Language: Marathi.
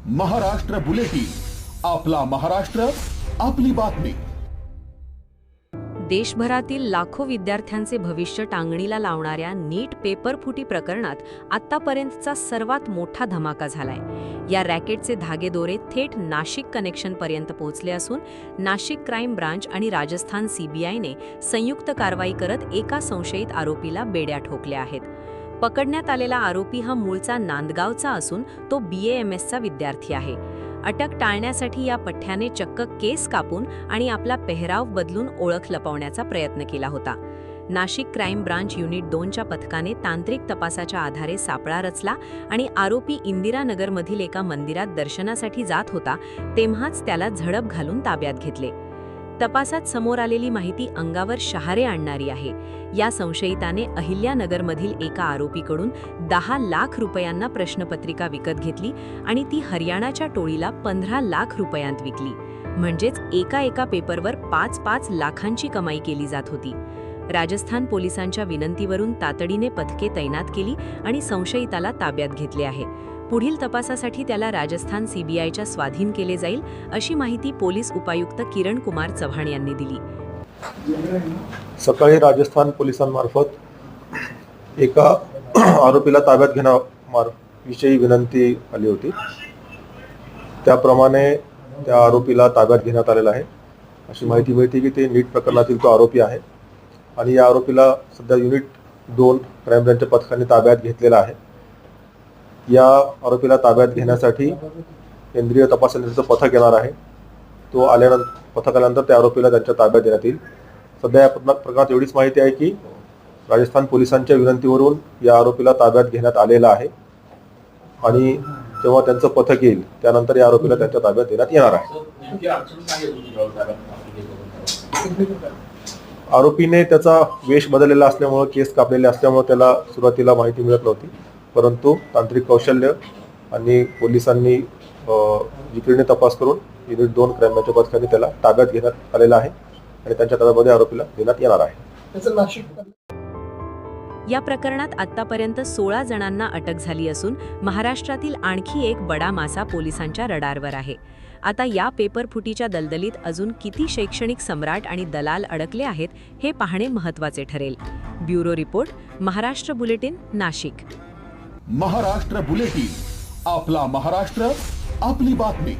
महाराष्ट्र बुलेटिन, आपला महाराष्ट्र, आपली बातमी। देशभरातील लाखो विद्यार्थ्यांचे भविष्य टांगणीला लावणाऱ्या नीट पेपर फुटी प्रकरणात आत्तापर्यंतचा सर्वात मोठा धमाका झालाय। या रॅकेटचे धागेदोरे थेट नाशिक कनेक्शनपर्यंत पोहोचले असून नाशिक क्राईम ब्रांच आणि राजस्थान सीबीआयने संयुक्त कारवाई करत एका संशयित आरोपीला बेड्या ठोकल्या आहेत। पकडण्यात आलेला आरोपी हा मूळचा नांदगावचा असून तो BAMSचा विद्यार्थी आहे। अटक टाळण्यासाठी या पठ्ठ्याने चक्क केस कापून आणि आपला पेहराव बदलून ओळख लपवण्याचा प्रयत्न केला होता। नाशिक क्राईम ब्रांच युनिट 2च्या पथकाने तांत्रिक तपासाच्या आधारे सापळा रचला आणि आरोपी इंदिरानगरमधील एका मंदिरात दर्शनासाठी जात होता तेव्हाच त्याला झडप घालून ताब्यात घेतले। तपासात समोर आलेली माहिती अंगावर शहारे आणणारी आहे। या संशयिताने अहिल्यानगरमधील एका आरोपीकडून 10 लाख रुपयांना प्रश्नपत्रिका विकत घेतली आणि ती हरियाणाच्या टोळीला 15 लाख रुपयांत विकली। म्हणजेच एका पेपरवर 5-5 लाखांची कमाई केली जात होती। राजस्थान पोलिसांच्या विनंतीवरून तातडीने पथके तैनात केली आणि संशयिताला ताब्यात घेतले आहे। पुढील तपासासाठी त्याला राजस्थान सीबीआयच्या स्वाधीन केले जाईल, अशी माहिती पोलीस उपायुक्त किरण कुमार चव्हाण यांनी दिली। सकाळी राजस्थान पोलिसांमार्फत एका आरोपीला ताब्यात घेण्याविषयी विनंती आली होती। त्याप्रमाणे त्या आरोपीला ताब्यात घेण्यात आलेला आहे। अशी माहिती मिळते की ते नीट प्रकरणातील तो आरोपी आहे आणि या आरोपीला सध्या युनिट 2 क्राईम ब्रांचच्या पथकाने ताब्यात घेतलेला आहे। या आरोपीला ताब्यात घेण्यासाठी केंद्रीय तपास यंत्रणेचं पथक येणार आहे। तो पथक आल्यानंतर त्या आरोपीला त्यांच्या ताब्यात देण्यात येईल। सध्या या प्रकरणात एवढीच माहिती आहे की राजस्थान पोलिसांच्या विनंतीवरून या आरोपीला ताब्यात घेण्यात आलेला आहे आणि जेव्हा त्यांचं पथक येईल त्यानंतर या आरोपीला त्यांच्या ताब्यात देण्यात येणार आहे। आरोपीने त्याचा वेश बदललेला असल्यामुळे, केस कापलेले असल्यामुळे त्याला सुरुवातीला माहिती मिळत नव्हती, परंतु तांत्रिक कौशल्य आणि पोलिसांनी जिकिरीने तपास करून युनिट 2 क्राईम ब्रांचच्या पथकाने त्याला ताब्यात घेण्यात आलेला आहे आणि त्यांच्या ताब्यामध्ये आरोपीला देण्यात येणार आहे। या प्रकरणात आतापर्यंत 16 जणांना अटक झाली असून महाराष्ट्रातील आणखी एक बडा मासा पोलिसांच्या रडारवर आहे। आता या पेपर फुटीच्या दलदलीत अजून किती शैक्षणिक सम्राट आणि दलाल अडकले आहेत हे पाहणे महत्त्वाचे ठरेल। Bureau report, Maharashtra bulletin, Nashik. Maharashtra bulletin, आपला महाराष्ट्र, आपली बातमी।